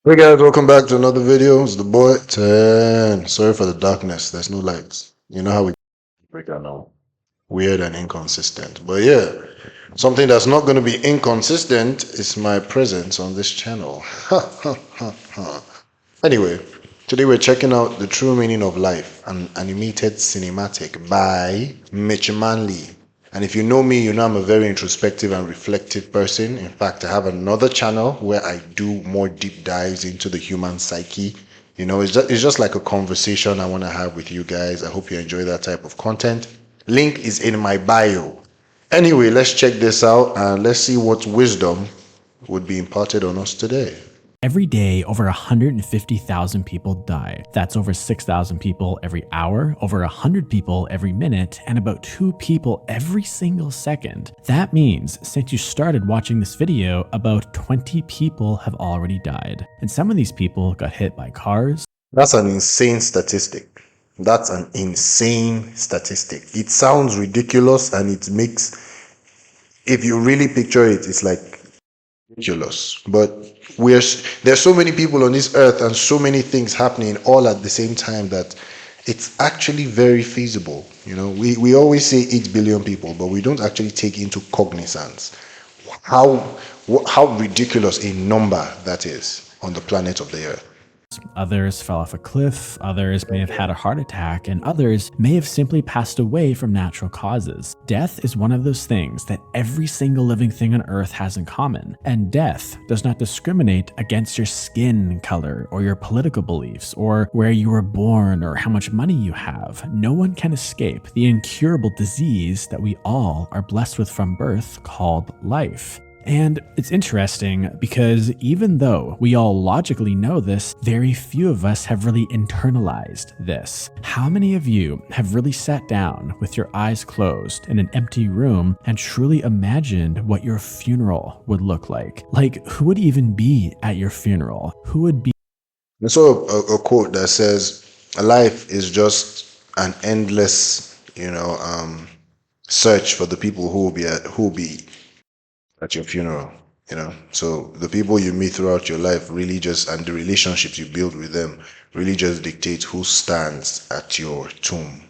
Hey guys, welcome back to another video. It's the boy 10. Sorry for the darkness. There's no lights. You know how we break out now. Weird and inconsistent. But yeah, something that's not going to be inconsistent is my presence on this channel. Anyway, today we're checking out The True Meaning of Life, an animated cinematic by Mitch Manley. And if you know me, you know I'm a very introspective and reflective person. In fact, I have another channel where I do more deep dives into the human psyche. It's just like a conversation I want to have with you guys. I hope you enjoy that type of content. Link is in my bio. Anyway, let's check this out and let's see what wisdom would be imparted on us today. Every day, over 150,000 people die. That's over 6,000 people every hour, over 100 people every minute, and about 2 people every single second. That means since you started watching this video, about 20 people have already died. And some of these people got hit by cars. That's an insane statistic. That's an insane statistic. It sounds ridiculous and it makes, if you really picture it, it's like ridiculous. But there's so many people on this earth and so many things happening all at the same time that it's actually very feasible. We always say 8 billion people, but we don't actually take into cognizance how ridiculous a number that is on the planet of the earth. Others fell off a cliff, others may have had a heart attack, and others may have simply passed away from natural causes. Death is one of those things that every single living thing on earth has in common, and death does not discriminate against your skin color or your political beliefs or where you were born or how much money you have. No one can escape the incurable disease that we all are blessed with from birth called life. And it's interesting because even though we all logically know this, very few of us have really internalized this. How many of you have really sat down with your eyes closed in an empty room and truly imagined what your funeral would look like? Like, who would even be at your funeral? Who would be? I saw a quote that says, "Life is just an endless, search for the people who will be at your funeral." So the people you meet throughout your life really just, and the relationships you build with them really just dictate who stands at your tomb,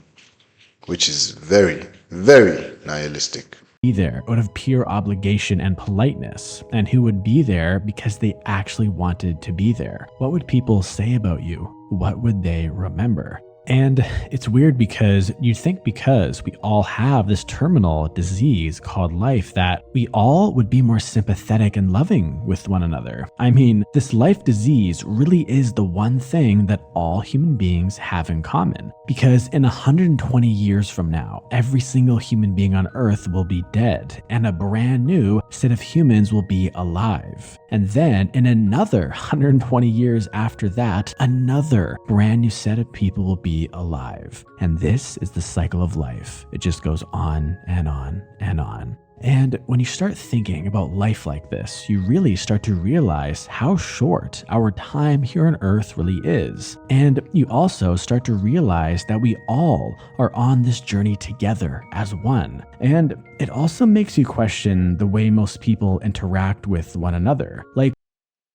which is very, very nihilistic. Be there out of pure obligation and politeness, and who would be there because they actually wanted to be there. What would people say about you? What would they remember? And it's weird because you'd think because we all have this terminal disease called life that we all would be more sympathetic and loving with one another. I mean, this life disease really is the one thing that all human beings have in common. Because in 120 years from now, every single human being on Earth will be dead, and a brand new set of humans will be alive. And then in another 120 years after that, another brand new set of people will be alive. And this is the cycle of life. It just goes on and on and on. And when you start thinking about life like this, you really start to realize how short our time here on Earth really is. And you also start to realize that we all are on this journey together as one. And it also makes you question the way most people interact with one another. Like,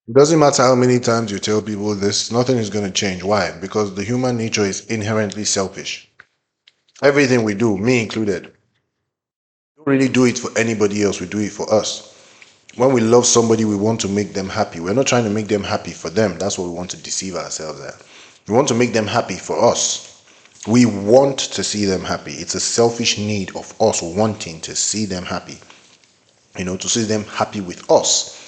it doesn't matter how many times you tell people this, nothing is going to change. Why? Because the human nature is inherently selfish. Everything we do, me included, we don't really do it for anybody else, we do it for us. When we love somebody, we want to make them happy. We're not trying to make them happy for them. That's what we want to deceive ourselves at. We want to make them happy for us. We want to see them happy. It's a selfish need of us wanting to see them happy. To see them happy with us.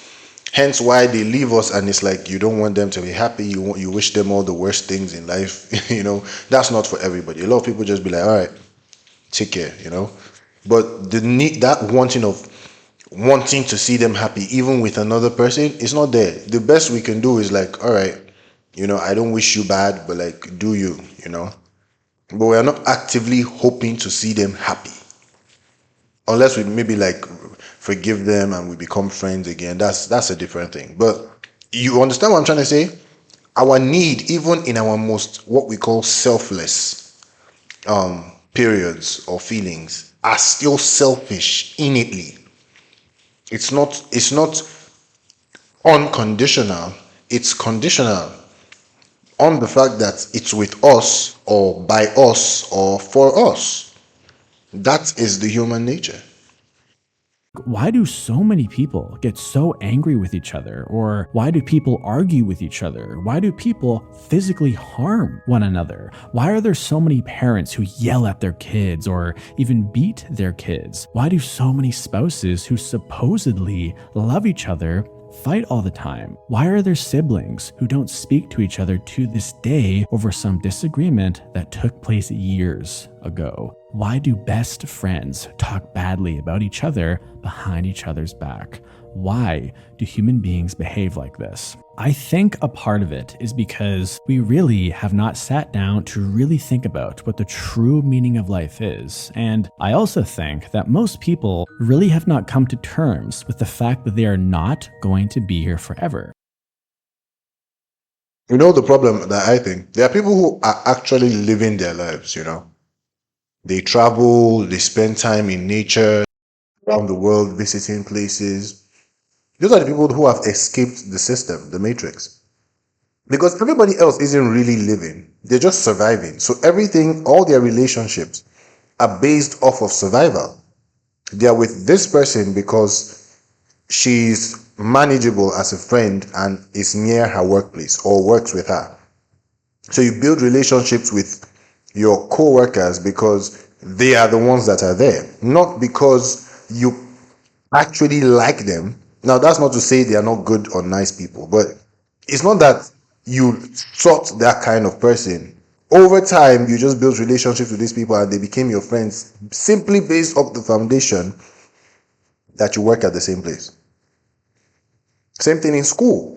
Hence why they leave us, and it's like you don't want them to be happy. You wish them all the worst things in life. That's not for everybody. A lot of people just be like, all right, take care. But the need, that wanting to see them happy, even with another person, is not there. The best we can do is like, all right, I don't wish you bad, but like, do you, But we are not actively hoping to see them happy, unless we maybe like forgive them and we become friends again. That's a different thing. But you understand what I'm trying to say? Our need, even in our most what we call selfless periods or feelings, are still selfish innately. It's not unconditional. it's conditional on the fact that it's with us or by us or for us. That is the human nature. Why do so many people get so angry with each other? Or why do people argue with each other? Why do people physically harm one another? Why are there so many parents who yell at their kids or even beat their kids? Why do so many spouses who supposedly love each other fight all the time? Why are there siblings who don't speak to each other to this day over some disagreement that took place years ago? Why do best friends talk badly about each other behind each other's back? Why do human beings behave like this? I think a part of it is because we really have not sat down to really think about what the true meaning of life is. And I also think that most people really have not come to terms with the fact that they are not going to be here forever. You know, the problem that I think there are people who are actually living their lives, They travel, they spend time in nature, around the world, visiting places. Those are the people who have escaped the system, the matrix. Because everybody else isn't really living, they're just surviving. So everything, all their relationships are based off of survival. They are with this person because she's manageable as a friend and is near her workplace or works with her. So you build relationships with your co-workers because they are the ones that are there, not because you actually like them. Now, that's not to say they are not good or nice people, but it's not that you sought that kind of person. Over time, you just built relationships with these people and they became your friends simply based off the foundation that you work at the same place. Same thing in school.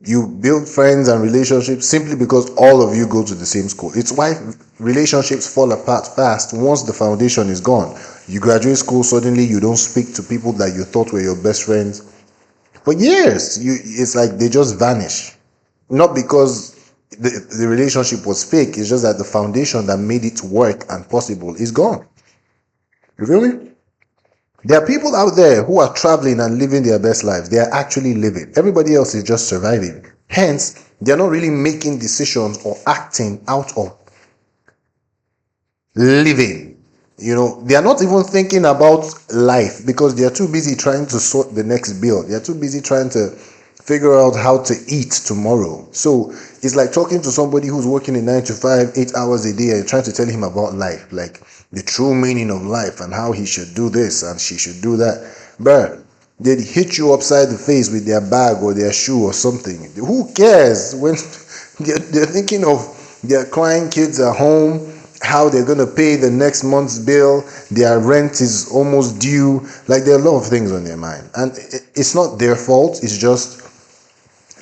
You build friends and relationships simply because all of you go to the same school. It's why relationships fall apart fast once the foundation is gone. You graduate school, suddenly you don't speak to people that you thought were your best friends for years. It's like they just vanish. Not because the relationship was fake, it's just that the foundation that made it work and possible is gone. You feel me? There are people out there who are traveling and living their best lives. They are actually living. Everybody else is just surviving. Hence, they're not really making decisions or acting out of living. They are not even thinking about life because they are too busy trying to sort the next bill. They are too busy trying to figure out how to eat tomorrow. So it's like talking to somebody who's working a 9 to 5, 8 hours a day and trying to tell him about life, like the true meaning of life and how he should do this and she should do that. Bruh, they'd hit you upside the face with their bag or their shoe or something. Who cares when they're thinking of their crying kids at home, how they're going to pay the next month's bill, their rent is almost due. Like, there are a lot of things on their mind. And it's not their fault, it's just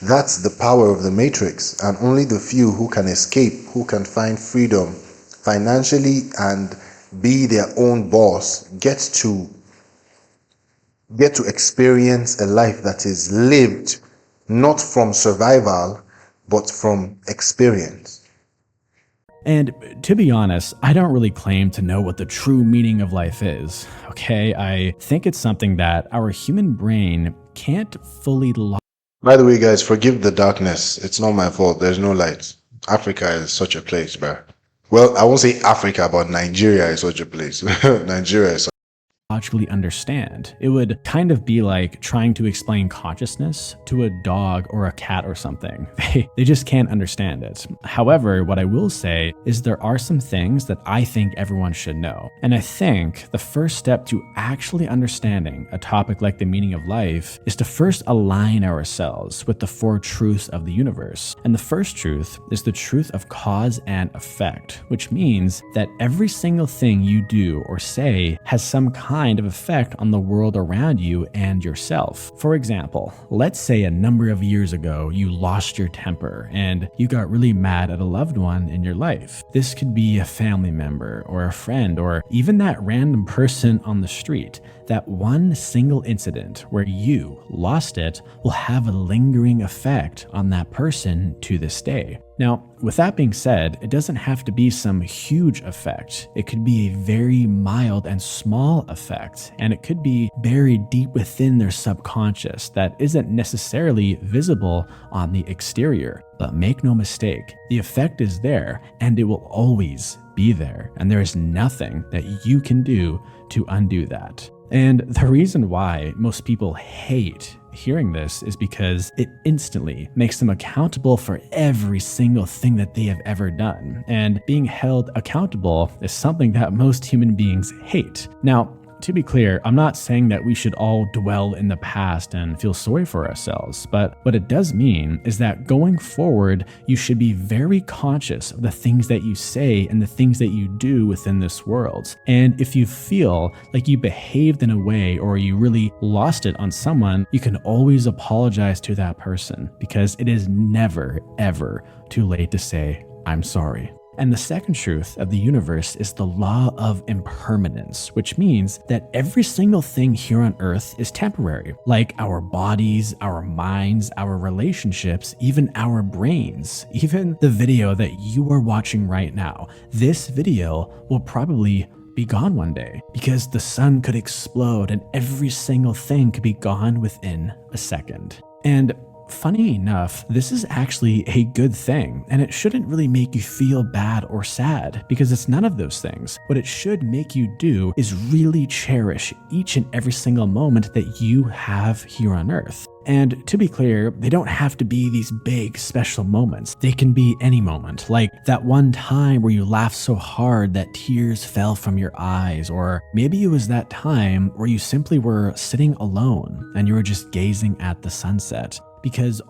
that's the power of the matrix, and only the few who can escape, who can find freedom financially and be their own boss, get to experience a life that is lived not from survival but from experience. And to be honest, I don't really claim to know what the true meaning of life is. Okay, I think it's something that our human brain can't fully. By the way, guys, forgive the darkness. It's not my fault. There's no light. Africa is such a place, bro. Well, I won't say Africa, but Nigeria is such a place. Nigeria is logically understand. It would kind of be like trying to explain consciousness to a dog or a cat or something. They just can't understand it. However, what I will say is there are some things that I think everyone should know. And I think the first step to actually understanding a topic like the meaning of life is to first align ourselves with the four truths of the universe. And the first truth is the truth of cause and effect, which means that every single thing you do or say has some kind of effect on the world around you and yourself. For example, let's say a number of years ago you lost your temper and you got really mad at a loved one in your life. This could be a family member or a friend or even that random person on the street. That one single incident where you lost it will have a lingering effect on that person to this day. Now, with that being said, it doesn't have to be some huge effect. It could be a very mild and small effect, and it could be buried deep within their subconscious that isn't necessarily visible on the exterior. But make no mistake, the effect is there and it will always be there, and there is nothing that you can do to undo that. And the reason why most people hate hearing this is because it instantly makes them accountable for every single thing that they have ever done. And being held accountable is something that most human beings hate. Now, to be clear, I'm not saying that we should all dwell in the past and feel sorry for ourselves, but what it does mean is that going forward, you should be very conscious of the things that you say and the things that you do within this world. And if you feel like you behaved in a way or you really lost it on someone, you can always apologize to that person, because it is never, ever too late to say, I'm sorry. And the second truth of the universe is the law of impermanence, which means that every single thing here on Earth is temporary, like our bodies, our minds, our relationships, even our brains, even the video that you are watching right now. This video will probably be gone one day because the sun could explode and every single thing could be gone within a second. And funny enough, this is actually a good thing, and it shouldn't really make you feel bad or sad, because it's none of those things. What it should make you do is really cherish each and every single moment that you have here on Earth. And to be clear, they don't have to be these big special moments. They can be any moment, like that one time where you laughed so hard that tears fell from your eyes, or maybe it was that time where you simply were sitting alone and you were just gazing at the sunset. Because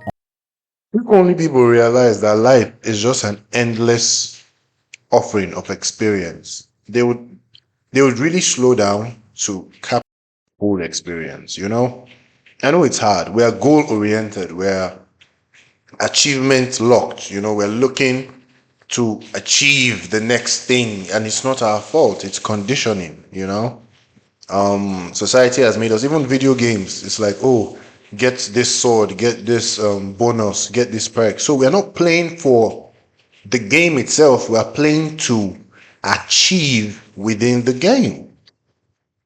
If only people realize that life is just an endless offering of experience, they would really slow down to capture the whole experience, you know? I know it's hard. We are goal oriented, we're achievement locked, we're looking to achieve the next thing, and it's not our fault, it's conditioning. Society has made us, even video games, it's like, oh, get this sword, get this bonus, get this perk. So we're not playing for the game itself, we're playing to achieve within the game.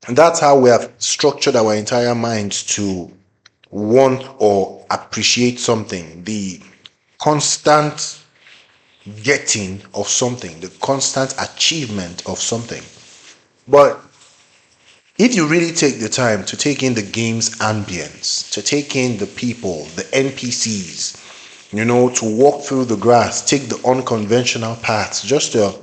And that's how we have structured our entire minds to want or appreciate something, the constant getting of something, the constant achievement of something. But if you really take the time to take in the game's ambience, to take in the people, the NPCs, to walk through the grass, take the unconventional paths, just to,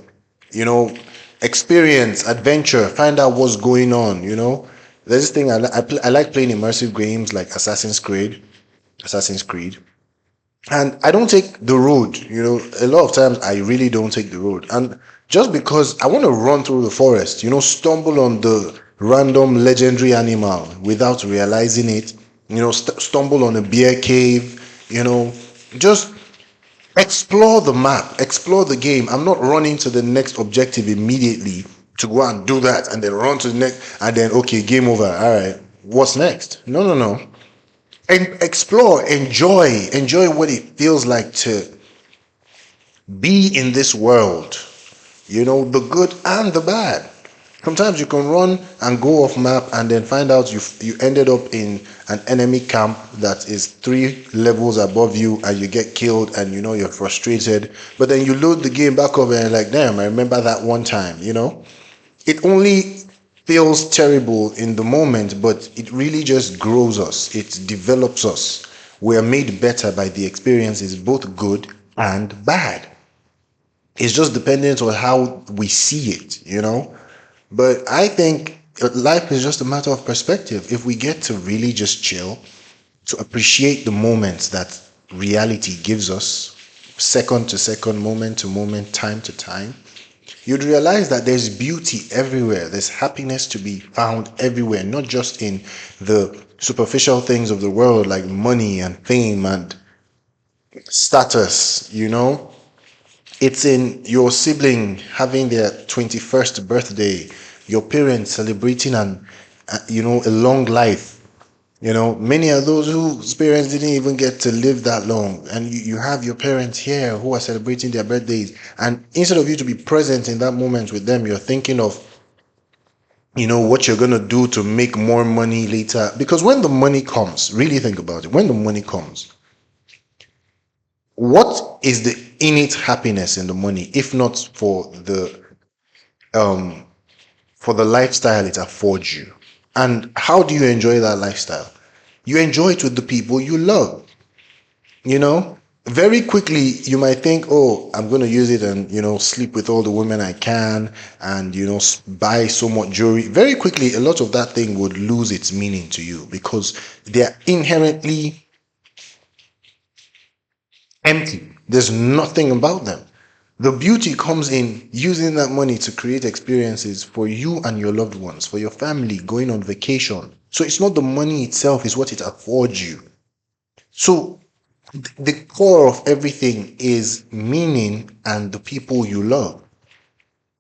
experience adventure, find out what's going on, There's this thing I like playing immersive games like Assassin's Creed, and I don't take the road. A lot of times I really don't take the road, and just because I want to run through the forest, stumble on the random legendary animal without realizing it, stumble on a bear cave, just explore the map, explore the game. I'm not running to the next objective immediately to go and do that and then run to the next and then, okay, game over. All right, what's next? No. And explore, enjoy what it feels like to be in this world, the good and the bad. Sometimes you can run and go off map and then find out you ended up in an enemy camp that is 3 levels above you, and you get killed, and you're frustrated. But then you load the game back up and you're like, damn, I remember that one time. It only feels terrible in the moment, but it really just grows us. It develops us. We are made better by the experiences, both good and bad. It's just dependent on how we see it. But I think life is just a matter of perspective. If we get to really just chill, to appreciate the moments that reality gives us, second to second, moment to moment, time to time, you'd realize that there's beauty everywhere. There's happiness to be found everywhere, not just in the superficial things of the world like money and fame and status, It's in your sibling having their 21st birthday, your parents celebrating a long life, Many are those whose parents didn't even get to live that long. And you have your parents here who are celebrating their birthdays. And instead of you to be present in that moment with them, you're thinking of, what you're going to do to make more money later. Because when the money comes, really think about it. When the money comes, what is the innate happiness in the money, if not um for the lifestyle it affords you? And how do you enjoy that lifestyle? You enjoy it with the people you love. Very quickly you might think, oh, I'm going to use it and sleep with all the women I can, and buy so much jewelry. Very quickly a lot of that thing would lose its meaning to you, because they're inherently empty. There's nothing about them. The beauty comes in using that money to create experiences for you and your loved ones, for your family, going on vacation. So it's not the money itself, it's what it affords you. So the core of everything is meaning and the people you love.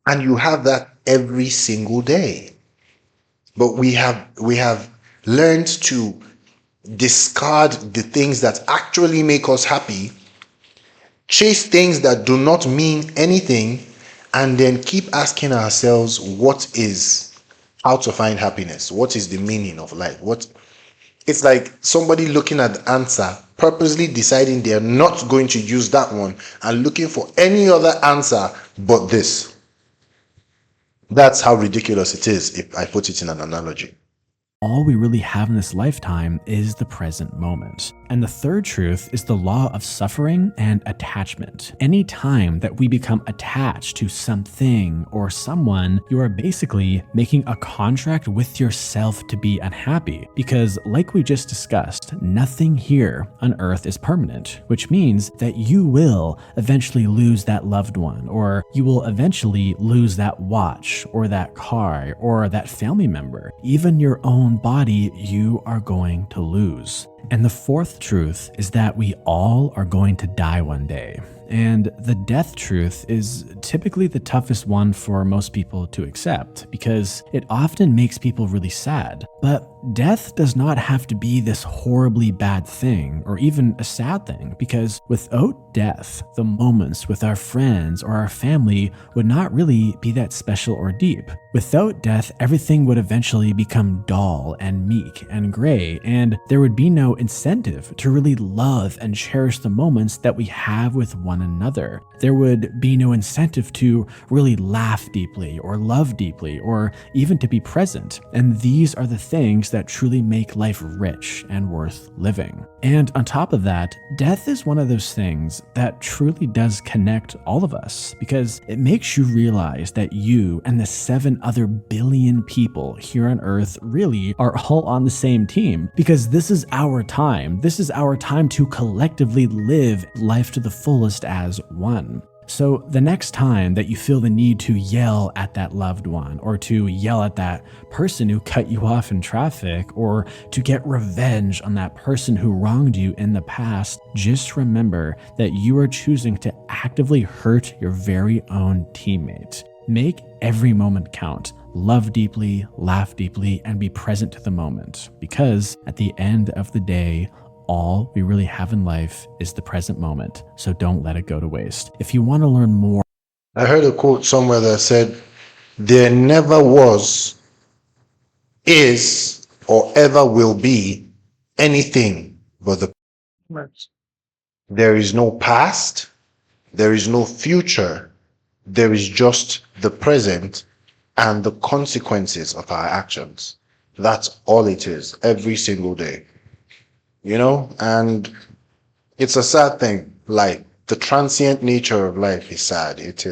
And you have that every single day. But we have learned to discard the things that actually make us happy, chase things that do not mean anything, and then keep asking ourselves how to find happiness. What is the meaning of life? It's like somebody looking at the answer, purposely deciding they're not going to use that one and looking for any other answer but this. That's how ridiculous it is, if I put it in an analogy. All we really have in this lifetime is the present moment. And the third truth is the law of suffering and attachment. Any time that we become attached to something or someone, you are basically making a contract with yourself to be unhappy. Because like we just discussed, nothing here on earth is permanent, which means that you will eventually lose that loved one, or you will eventually lose that watch or that car or that family member. Even your own body you are going to lose. And the fourth truth is that we all are going to die one day. And the death truth is typically the toughest one for most people to accept, because it often makes people really sad. But death does not have to be this horribly bad thing or even a sad thing, because without death, the moments with our friends or our family would not really be that special or deep. Without death, everything would eventually become dull and meek and gray, and there would be no incentive to really love and cherish the moments that we have with one another. There would be no incentive to really laugh deeply or love deeply or even to be present. And these are the things that truly make life rich and worth living. And on top of that, death is one of those things that truly does connect all of us, because it makes you realize that you and the 7 other billion people here on Earth really are all on the same team, because this is our time. This is our time to collectively live life to the fullest as one. So the next time that you feel the need to yell at that loved one, or to yell at that person who cut you off in traffic, or to get revenge on that person who wronged you in the past, just remember that you are choosing to actively hurt your very own teammate. Make every moment count. Love deeply, laugh deeply, and be present to the moment, because at the end of the day, all we really have in life is the present moment, so don't let it go to waste. If you want to learn more, I heard a quote somewhere that said, there never was, is, or ever will be anything but the present. There is no past, there is no future, there is just the present and the consequences of our actions. That's all it is, every single day. And it's a sad thing. Like, the transient nature of life is sad. It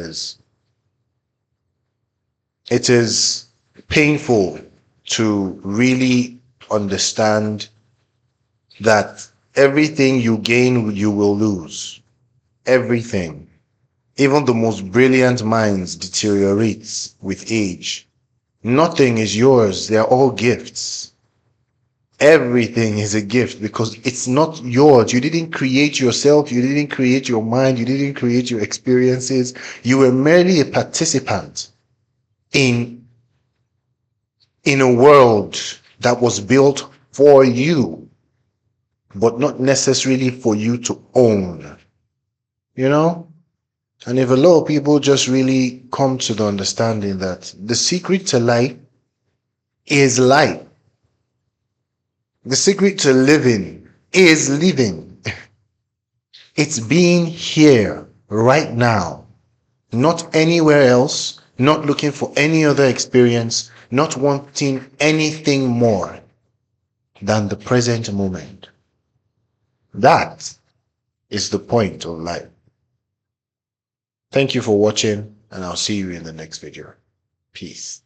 is painful to really understand that everything you gain, you will lose. Everything. Even the most brilliant minds deteriorates with age. Nothing is yours. They're all gifts. Everything is a gift because it's not yours. You didn't create yourself. You didn't create your mind. You didn't create your experiences. You were merely a participant in a world that was built for you, but not necessarily for you to own. You know? And if a lot of people just really come to the understanding that the secret to life is life, the secret to living is living. It's being here right now, not anywhere else, not looking for any other experience, not wanting anything more than the present moment. That is the point of life. Thank you for watching, and I'll see you in the next video. Peace.